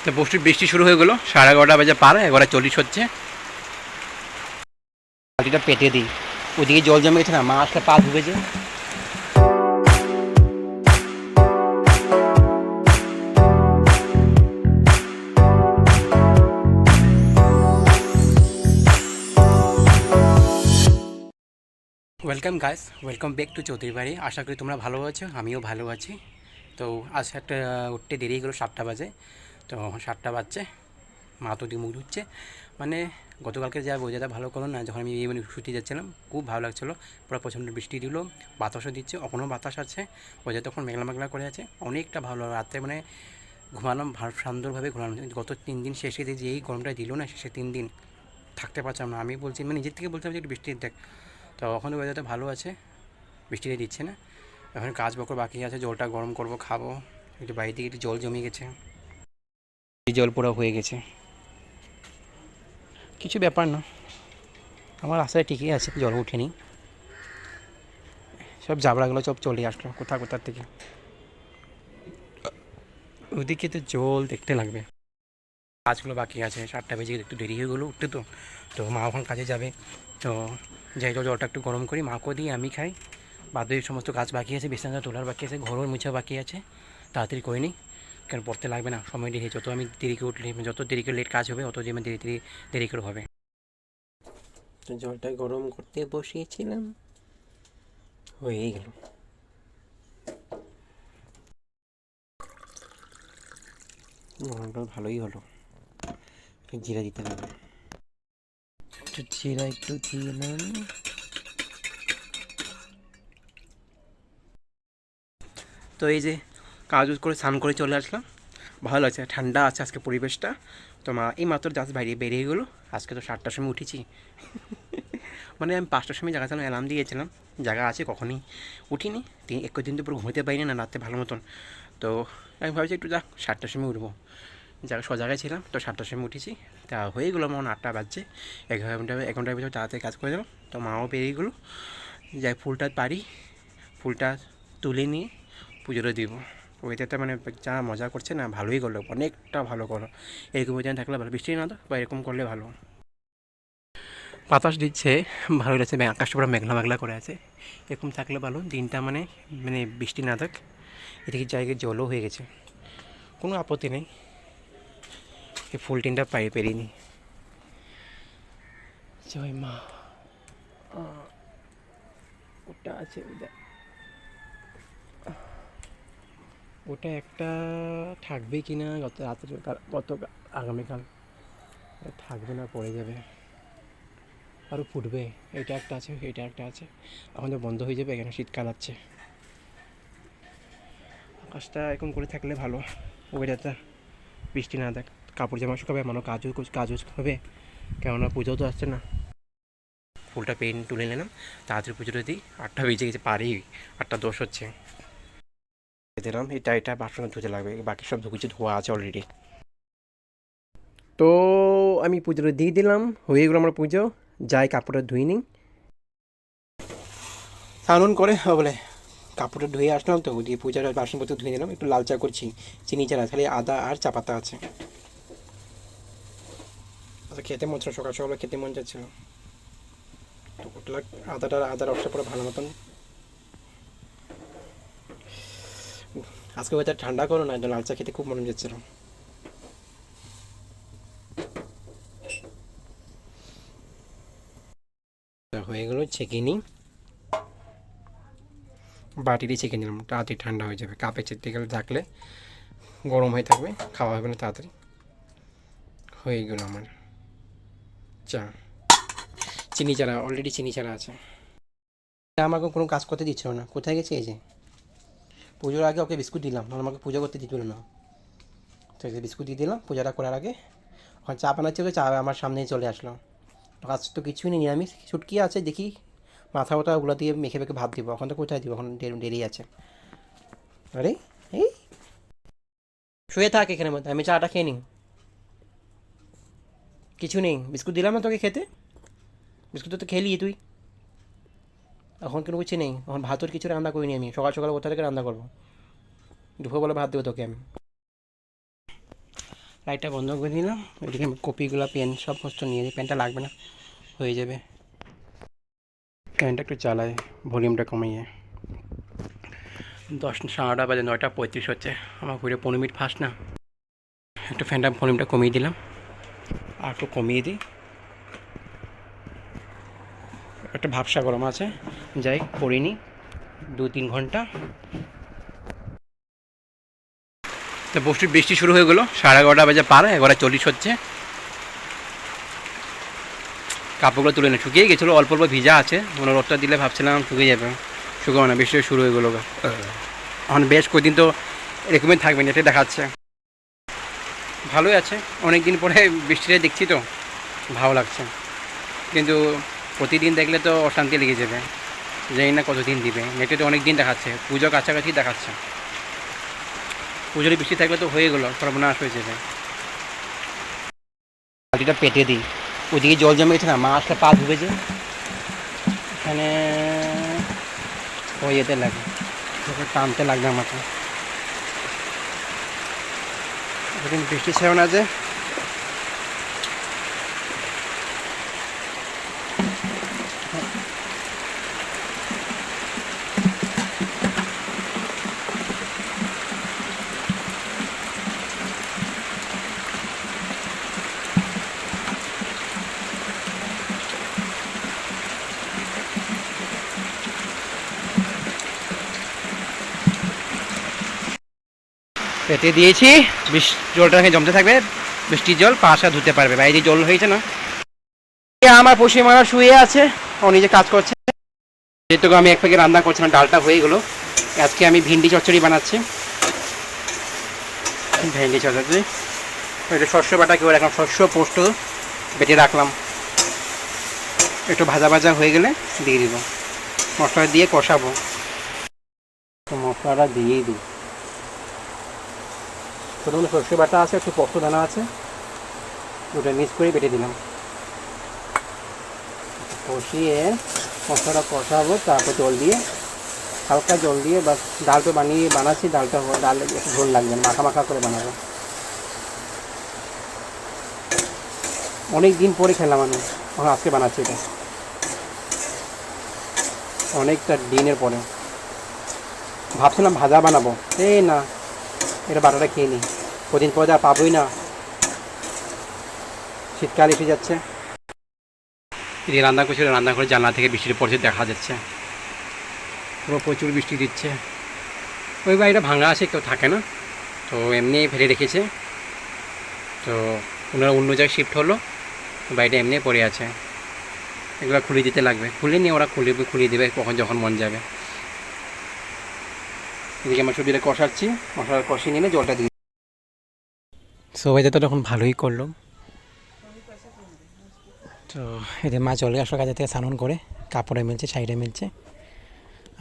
তো বৃষ্টি শুরু হয়ে গেলো, 11:30 বাজে পার, 11:40 হচ্ছে। বালতিটা পেতে দিই, ওদিকে জল জমে গেছে না, মা আসলে পা ধুবেছে। Welcome guys, welcome back to Chowdhury বাড়ি। আশা করি তোমরা ভালো আছো, আমিও ভালো আছি। তো আজ একটা উঠতে দেরি হয়ে গেলো, 7টা বাজে। তো 7টা বাজছে, মা তো দিয়ে মুখ ধুচ্ছে। মানে গতকালকে যা বোঝাটা ভালো করো না, যখন আমি মানে শুতে যাচ্ছিলাম খুব ভালো লাগছিলো। পুরো প্রচণ্ড বৃষ্টি দিল, বাতাসও দিচ্ছে, এখনও বাতাস আছে। ওই তখন মেঘলা মেঘলা করে আছে, অনেকটা ভালো রাত্রে মানে ঘুমালাম, সুন্দরভাবে ঘুমালাম। গত 3 দিন শেষে যে এই গরমটা দিল না, শেষে 3 দিন থাকতে পারছিলাম না। আমি বলছি মানে নিজের থেকে বলছিলাম যে একটু বৃষ্টি দেখ। তো এখন ওয়েদারটা ভালো আছে, বৃষ্টিটা দিচ্ছে না। এখন কাজ বকর বাকি আছে, জলটা গরম করব, খাবো। একটু বাড়ি থেকে একটু জল জমে গেছে, জল পুরো হয়ে গেছে। কিছু ব্যাপার না, আমার রাস্তায় ঠিকই আছে, জল উঠেনি। সব জাবড়াগুলো সব চলে আসলো কোথা থেকে। ওদিকে তো জল দেখতে লাগবে। কাজগুলো বাকি আছে, 7টা বেজে একটু দেরি হয়ে গেলো উঠতে। তো তো মা ওখানে কাজে যাবে। তো যাই হোক, জলটা একটু গরম করি, মাকেও দিই, আমি খাই। বাদে সমস্ত কাজ বাকি আছে, বিছানা তোলার বাকি আছে, ঘরও মুছা বাকি আছে। তাড়াতাড়ি করে নিই, কেন পড়তে লাগবে না, সময় দেরি। যত আমি দেরি করে উঠলে, যত দেরি করে লেট কাজ হবে, অত যে দেরি করে হবে। তো জলটা গরম করতে বসিয়েছিলাম, হয়েই গেল। গরমটা ভালোই হলো, জিরা দিতে লাগবে, একটু জিরা একটু দিয়ে নেন। তো এই যে কাজ করে স্নান করে চলে আসলাম, ভালো লাগছে, ঠান্ডা আছে আজকে পরিবেশটা। তো মা এই মাত্র জাস্ট বাইরে বেরিয়ে গেলো। আজকে তো 7টার সময় উঠেছি, মানে আমি 5টার সময় জায়গা ছিলাম, অ্যালার্ম দিয়েছিলাম, জায়গা আছে, কখনই উঠিনি। একদিন তো পুরো ঘুমোতে পারিনি না রাত্রে ভালো মতন। তো আমি ভাবছি একটু 7টার সময় উঠবো, জায়গায় ছিলাম। তো 7টার সময় উঠেছি, তা হয়ে গেলো আমার 8টা বাজছে। 1 ঘন্টার ভিতরে তাড়াতাড়ি কাজ করে দিলাম। তো মাও বেরিয়ে গেলো, যাই ফুলটা পারি, ফুলটা তুলে নিয়ে পুজোটা দিব। ওয়েদারটা মানে যা মজা করছে না, ভালোই করলো, অনেকটা ভালো করলো। এরকম ওয়েদার থাকলে ভালো, বৃষ্টি না তো, বা এরকম করলে ভালো। বাতাস দিচ্ছে, ভালোই লাগছে, আকাশটা পুরো মেঘলা মেঘলা করে আছে। এরকম থাকলে ভালো, দিনটা মানে মানে বৃষ্টি না থাক। এদিকে জায়গায় জলও হয়ে গেছে, কোনো আপত্তি নেই। এই ফুল টিনটা পেরিয়ে নিই। জয় মা। ওটা আছে, ওটা একটা থাকবে কি না, গত রাত্রে, আগামীকাল থাকবে না, পড়ে যাবে, আরও ফুটবে। এটা একটা আছে, এটা একটা আছে, এখন তো বন্ধ হয়ে যাবে, এখানে শীতকাল আছে। আকাশটা এরকম করে থাকলে ভালো, ওয়েদারটা বৃষ্টি না দেখ, কাপড় জামা শুকাবে, মানুষ কাজও হবে, কেননা পুজোও তো আসছে না। ফুলটা তুলে নিলাম, তাড়াতাড়ি পুজোটা দিই। 8টা বেজে গেছে, পারি, 8টা 10 হচ্ছে। দিলাম, এটা বাসন ধুতে লাগবে, বাকি সব কিছু ধোয়া আছে অলরেডি। তো আমি পুজোটা দিয়ে দিলাম, হয়ে গেলো আমার পুজো। যাই কাপড়টা ধুই নিই, স্নান করে বলে কাপড়টা ধুয়ে আসলাম। তো দিয়ে পূজার বাসনপত্র ধুয়ে নিলাম, একটু লাল চা করছি, চিনি চা না, খালি আদা আর চা পাতা আছে। আচ্ছা, খেতে মন ছিল, সকাল সকালে খেতে মন যাচ্ছিল। তো ওটা আদার রসটা পরে ভালো মতন। আজকে ওয়েদার ঠান্ডা করো না, লাল চা খেতে খুব মন যাচ্ছিল। হয়ে গেলো, ছেঁকে নিই, বাটিতে ছেঁকে নিলাম, তাড়াতাড়ি ঠান্ডা হয়ে যাবে। কাপে চেতে গেলে থাকলে গরম হয়ে থাকবে, খাওয়া হবে না তাড়াতাড়ি। হয়ে গেলো আমার চা, চিনি চারা, অলরেডি চিনি চারা আছে। আমাকে কোনো কাজ করতে দিচ্ছিল না, কোথায় গেছে? এই যে পুজোর আগে ওকে বিস্কুট দিলাম, আমাকে পুজো করতে দিত না। তো বিস্কুট দিয়ে দিলাম পূজাটা করার আগে। ওখানে চা বানাচ্ছে, চা আমার সামনেই চলে আসলো। আজ তো কিছুই নেই, নিরামিষ, ছুটকি আছে, দেখি মাথা ওটা ওগুলো দিয়ে মেখে মেখে ভাত দিব। এখন তো কোথায় দিব, এখন দেরি আছে। আরে এই শুয়ে থাক এখানের মধ্যে, আমি চাটা খেয়ে নিই। কিছু নেই, বিস্কুট দিলাম না তোকে খেতে, বিস্কুট তো খেলি তুই। এখন কোনো কিছু নেই, এখন ভাতের কিছু রান্না করিনি আমি, সকাল সকাল কোথা থেকে রান্না করবো? দুপুরবেলা ভাত দেবো তোকে আমি। লাইটটা বন্ধ করে দিলাম। এদিকে কপিগুলো পেন সব কষ্ট নিয়ে দিই, পেনটা লাগবে না, হয়ে যাবে। ফ্যানটা একটু চালাই ভলিউমটা কমিয়ে। 10 সাড়ে 9টা বাজে, 9টা 35 হচ্ছে। আমার ঘুরে 15 মিনিট ফাস্ট না, একটু ফ্যানটা ভলিউমটা কমিয়ে দিলাম, আর একটু কমিয়ে দিই। একটা ভাবসা গরম আছে, যাই পড়িনি 2-3 ঘন্টা। তো বৃষ্টি শুরু হয়ে গেলো, 11:30 বাজে পার, 11:40 হচ্ছে। কাপড়গুলো তুলে না, শুকিয়ে গেছিলো, অল্প অল্প ভিজা আছে, মানে রোদটা দিলে ভাবছিলাম শুকিয়ে যাবে, শুকাবো না, বৃষ্টি শুরু হয়ে গেলো। এখন বেশ কদিন তো এরকমই থাকবে, নেটে দেখাচ্ছে। ভালোই আছে, অনেক দিন পরে বৃষ্টিটা দেখছি তো ভালো লাগছে, কিন্তু প্রতিদিন দেখলে তো অশান্তি লেগে যাবে, জানি না কতদিন দিবে। নেটে তো অনেক দিন দেখাচ্ছে, পুজো কাছাকাছি দেখাচ্ছে। পুজোর বৃষ্টি থাকলে তো হয়ে গেলো, সর্বনাশ হয়ে যাবে। বালতিটা পেতে দিই, ওইদিকে জল জমে গেছে না, মা আসলে পা ধুবেছে, এখানে ওই যেতে লাগে, টানতে লাগবে আমাকে। এরকম বৃষ্টি ছিল না যে, পেতে দিয়েছি, জলটা জমতে থাকবে, বৃষ্টির জল পাশা ধুতে পারবে। বাইরে জল হয়েছে না, আমার পশ্চিমারা শুয়ে আছে, ও নিজে কাজ করছে। যেহেতু আমি এক প্যাকেট রান্না করছিলাম, ডালটা হয়ে গেলো। আজকে আমি ভিন্ডি চচ্চড়ি বানাচ্ছি, ভেন্ডি চচ্চড়ি। এটা শস্য বাটা কেউ রাখলাম, শস্য পোস্ত বেটে রাখলাম, একটু ভাজা ভাজা হয়ে গেলে দিয়ে দিব, মশলা দিয়ে কষাবো। তো মশলাটা দিয়েই দিই, প্রথমে সর্ষে বাটা আছে, একটু পোস্ত দানা আছে, ওটা মিক্স করে বেটে দিলাম, কষিয়ে মশলাটা কষাবো। তারপর জল দিয়ে, হালকা জল দিয়ে, বা ডাল তো বানাচ্ছি, ডাল একটু ঝোল লাগবে, মাখা মাখা করে বানাবো। অনেক দিন পরে খেলাম আমি, আজকে বানাচ্ছি এটা, অনেকটা দিনের পরে। ভাবছিলাম ভাজা বানাবো, এই না, এটা বাটাটা খেয়ে নিই, কদিন পরে আর পাবোই না, শীতকাল এসে যাচ্ছে। এদিকে রান্না করছিল, রান্নাঘরে জানলা থেকে বৃষ্টির পড়ছে দেখা যাচ্ছে, পুরো প্রচুর বৃষ্টি দিচ্ছে। ওই বাড়িটা ভাঙা আছে, কেউ থাকে না, তো এমনি ফেলে রেখেছে, তো ওনারা অন্য জায়গায় শিফট হলো, বাড়িটা এমনি পড়ে আছে, এগুলো খুলে দিতে লাগবে, খুলে নিয়ে ওরা খুলিয়ে দেবে কখন যখন মন যাবে। এদিকে আমার সবজিটা কষাচ্ছি, মশলা কষিয়ে নিলে জলটা দিয়ে, সবাই তো তখন ভালোই করলো। তো এদের মা চলে আসলো কাজে থেকে, স্নান করে কাপড়ে মিলছে, সাইডে মিলছে,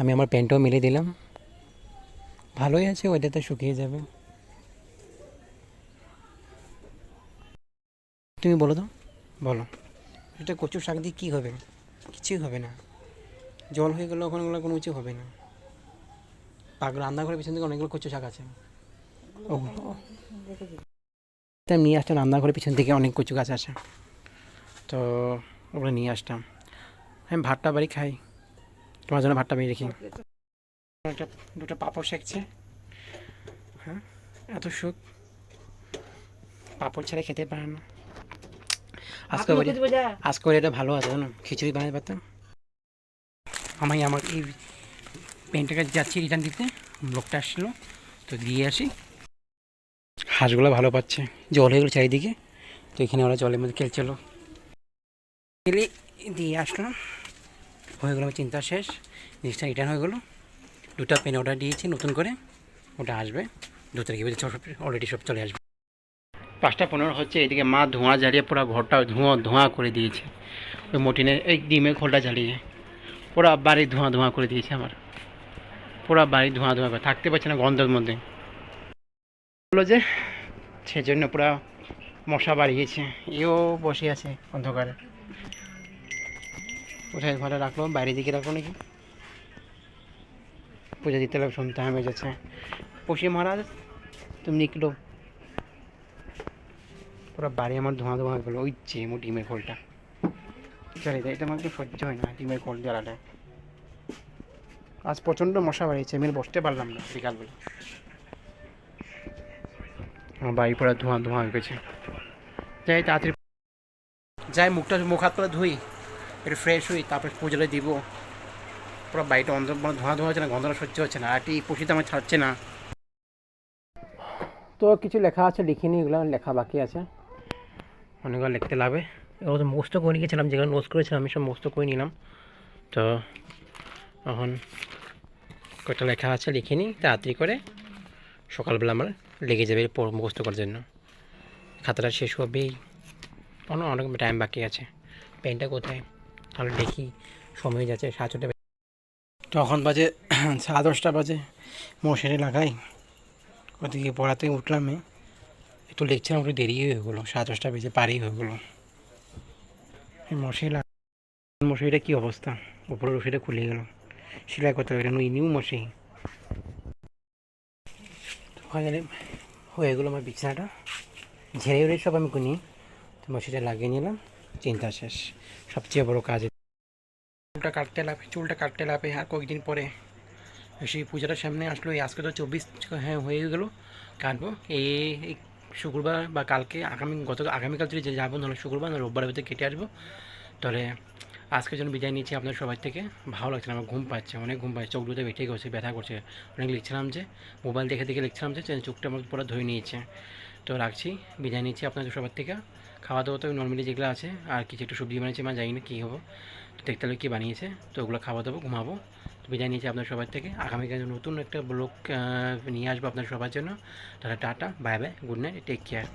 আমি আমার প্যান্টও মিলিয়ে দিলাম, ভালোই আছে, ওইটাতে শুকিয়ে যাবে। তুমি বলো তো, বলো, এটা কচু শাক দিয়ে কী হবে? কিছুই হবে না, জল হয়ে গেলো ওখানগুলো, কোনো কিছু হবে না। রান্নাঘরের পিছন থেকে অনেকগুলো কচু শাক আছে, নিয়ে আসতাম, রান্নাঘরের পিছন থেকে অনেক কচু গাছ আছে, তো ওগুলো নিয়ে আসতাম। আমি ভাতটা বাড়ি খাই, তোমার জন্য ভাতটা বাড়ি রেখি। দুটো পাঁপড় শেখছে, হ্যাঁ, এত সুখ, পাঁপড় ছাড়া খেতে পারে না। আজকে এটা ভালো আছে, জানো, খিচুড়ি বানাতে পারতাম। আমার এই পেনটাকে যাচ্ছি রিটার্ন দিতে, লোকটা আসছিলো, তো দিয়ে আসি। হাঁসগুলো ভালো পাচ্ছে, জল হয়ে গেলো চারিদিকে, তো এখানে ওরা জলের মধ্যে খেলছিল, খেলে দিয়ে আসলাম, হয়ে গেলো, চিন্তা শেষ, জিনিসটা রিটার্ন হয়ে গেলো। দুটো পেন অর্ডার দিয়েছি নতুন করে, ওটা আসবে 2 তারিখে, অলরেডি সব চলে আসবে। 5টা 15 হচ্ছে, এদিকে মা ধোঁয়া জ্বালিয়ে পুরো ঘরটা ধোঁয়া করে দিয়েছে, ওই মটিনে এই ডিমের খোলটা জ্বালিয়ে পুরো বাড়ি ধোঁয়া করে দিয়েছে, আমার পুরো বাড়ি ধোঁয়া করে থাকতে পারছে না গন্ধের মধ্যে। বললো যে সেজন্য পুরো মশা বাড়িয়েছে, এও বসে আছে অন্ধকারে, কোথায় ঘরে রাখলো, বাইরের দিকে রাখলো নাকি, पूजा দিতে হবে, শুনতে হবে যাচ্ছে। পশি মহারাজ তুমি নিকলো, পুরো বাড়ি আমার ধোঁয়া ধোঁয়া হয়ে গেলো, ওই যে আমার ডিমের খোলটা চলে যায়, এটা আমার একটু সহ্য হয় না ডিমের খোল জ্বালাটা। আজ প্রচণ্ড মশা বাড়িয়েছে, আমি আর বসতে পারলাম না বিকালবেলা, আমার বাড়ি পুরো ধোঁয়া ধোঁয়া হয়ে গেছে। যাই তাড়াতাড়ি যাই, মুখ হাত করে ধুই, একটু ফ্রেশ হই, তারপরে পুজোটা দিব। পুরো বাড়িটা ধোঁয়া ধোঁয়া হচ্ছে না, গন্ধটা সহ্য হচ্ছে না, আর এই পুষিতে আমার ছাড়ছে না। তো কিছু লেখা আছে লিখিনি, এগুলো লেখা বাকি আছে, অনেকগুলো লিখতে লাগবে। এগুলো তো মুখস্থ করে নিয়েছিলাম, যেগুলো নোটস করেছিলাম আমি সব মুখস্থ করে নিলাম। তো এখন কয়েকটা লেখা আছে লিখিনি, তাড়াতাড়ি করে সকালবেলা আমার লেগে যাবে মুখস্থ করার জন্য। খাতাটা শেষ হবেই, অনেক টাইম বাকি আছে। পেনটা কোথায়, তাহলে দেখি, সময় যাচ্ছে 7:30 তখন বাজে 10:30 বাজে, মশারি লাগাই, ওদিকে পড়াতে উঠলাম, একটু লিখছিলাম, একটু দেরি হয়ে গেলো, 10:30 বেজে পারি হয়ে গেলো। মশারিটা কী অবস্থা, উপরে রশিটা খুলে গেল, সেলাই করতে হবে, এটা নিউ মশারি। ফাইনালি হয়ে গেলো আমার বিছানাটা, ঝেড়ে উড়ে সব আমি কিনি, তো মশারিটা লাগিয়ে নিলাম, চিন্তা শেষ। সবচেয়ে বড়ো কাজ চুলটা কাটতে লাভে আর কয়েকদিন পরে সেই পূজাটার সামনে আসলো, এই আজকে তো 24 হ্যাঁ হয়ে গেলো, কাটবো এই শুক্রবার বা কালকে, আগামীকাল যদি যাবো, নাহলে শুক্রবার না রোববারের ভিতরে কেটে আসবো। তাহলে আজকের জন্য বিদায় নিচ্ছি আপনার সবার থেকে। ভালো লাগছে না, আমার ঘুম পাচ্ছে, অনেক ঘুম পাচ্ছে, চোখ দুটো বেটে গেছে, ব্যথা করছে, অনেক লিখছিলাম যে মোবাইল দেখে দেখে লিখছিলাম যে চোখটা আমার পুরো ধরে নিয়েছে। তো রাখছি, বিদায় নিচ্ছি আপনাদের সবার থেকে। খাওয়া দাওয়া তো নর্মালি যেগুলো আছে, আর কিছু একটু সবজি বানিয়েছে মা, জানি না কী হবো, তো দেখতে হলে কী বানিয়েছে, তো ওগুলো খাওয়া দাবো, ঘুমাবো। তো বিদায় নিচ্ছি আপনার সবার থেকে, আগামীকাল নতুন একটা ব্লগ নিয়ে আসবো আপনার সবার জন্য। তাহলে tata, bye bye, good night, take care.